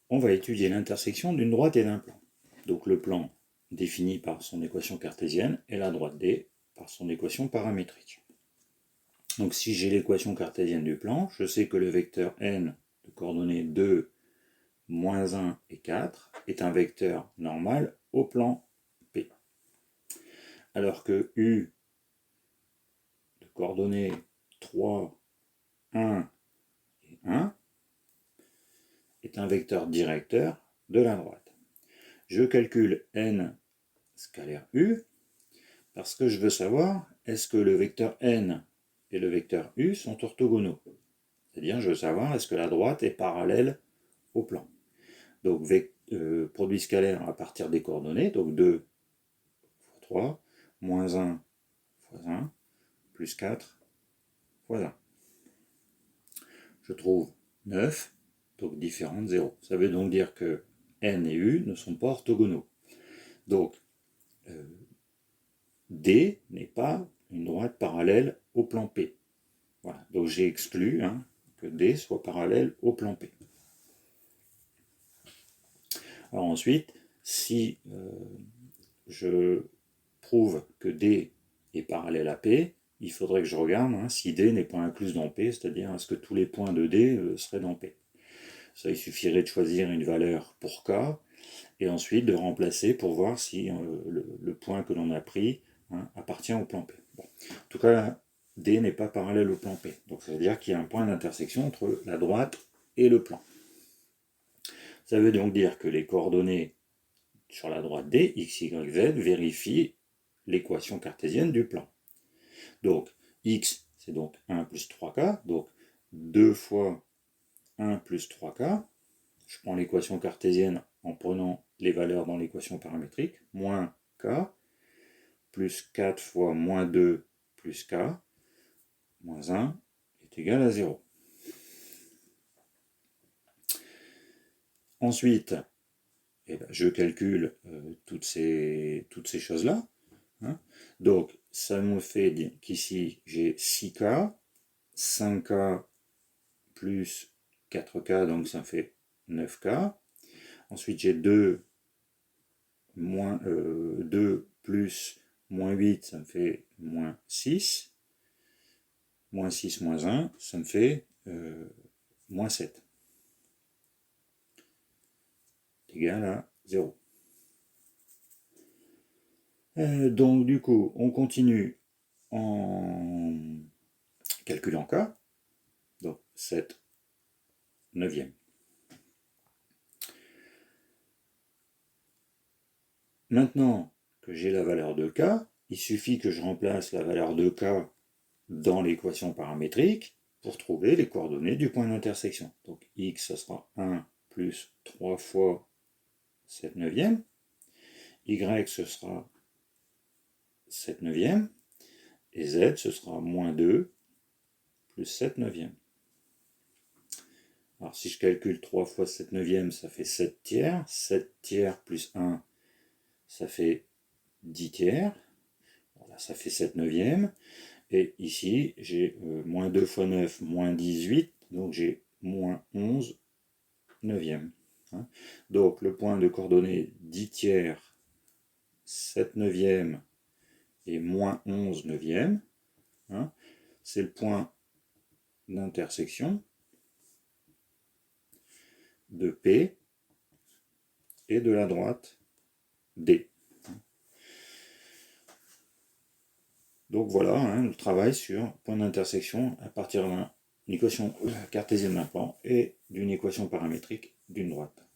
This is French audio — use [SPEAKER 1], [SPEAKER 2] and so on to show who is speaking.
[SPEAKER 1] on va étudier l'intersection d'une droite et d'un plan. Donc le plan défini par son équation cartésienne et la droite D par son équation paramétrique. Donc si j'ai l'équation cartésienne du plan, je sais que le vecteur n de coordonnées 2, moins 1 et 4 est un vecteur normal au plan P. Alors que U de coordonnées 3, 1 et 1 est un vecteur directeur de la droite. Je calcule n scalaire U parce que je veux savoir est-ce que le vecteur n et le vecteur U sont orthogonaux. C'est-à-dire je veux savoir est-ce que la droite est parallèle au plan. Donc produit scalaire à partir des coordonnées, donc 2 fois 3, moins 1 fois 1, plus 4 fois 1. Je trouve 9, donc différent de 0. Ça veut donc dire que n et U ne sont pas orthogonaux. Donc D n'est pas une droite parallèle au plan P. Voilà, donc j'ai exclu que D soit parallèle au plan P. Alors ensuite, si je prouve que D est parallèle à P, il faudrait que je regarde si D n'est pas inclus dans P, c'est-à-dire est-ce que tous les points de D seraient dans P. Ça, il suffirait de choisir une valeur pour K, et ensuite de remplacer pour voir si le point que l'on a pris appartient au plan P. Bon. En tout cas, D n'est pas parallèle au plan P. Donc ça veut dire qu'il y a un point d'intersection entre la droite et le plan. Ça veut donc dire que les coordonnées sur la droite D, x, y, z, vérifient l'équation cartésienne du plan. Donc x, c'est donc 1 plus 3k, donc 2 fois 1 plus 3k. Je prends l'équation cartésienne en prenant les valeurs dans l'équation paramétrique, moins k, plus 4 fois moins 2 plus k, moins 1 est égal à 0. Ensuite, je calcule toutes ces choses-là. Donc, ça me fait dire qu'ici, j'ai 6k, 5k plus 4k, donc ça fait 9k. Ensuite, j'ai 2 plus moins 8, ça me fait moins 6. Moins 6, moins 1, ça me fait moins 7. Égal à 0. Donc du coup, on continue en calculant K. Donc 7 neuvième. Maintenant que j'ai la valeur de K, il suffit que je remplace la valeur de K dans l'équation paramétrique pour trouver les coordonnées du point d'intersection. Donc x, ça sera 1 plus 3 fois 7 neuvième. Y, ce sera 7 neuvième. Et z, ce sera moins 2 plus 7 neuvième. Alors si je calcule 3 fois 7 neuvième, ça fait 7 tiers. 7 tiers plus 1, ça fait 10 tiers. Voilà, ça fait 7 neuvième. Et ici, j'ai moins 2 fois 9, moins 18. Donc j'ai moins 11 neuvième. Donc le point de coordonnées 10 tiers, 7 neuvième et moins 11 neuvième, c'est le point d'intersection de P et de la droite D. Donc voilà le travail sur point d'intersection à partir d'une équation cartésienne d'un plan et d'une équation paramétrique d'une droite.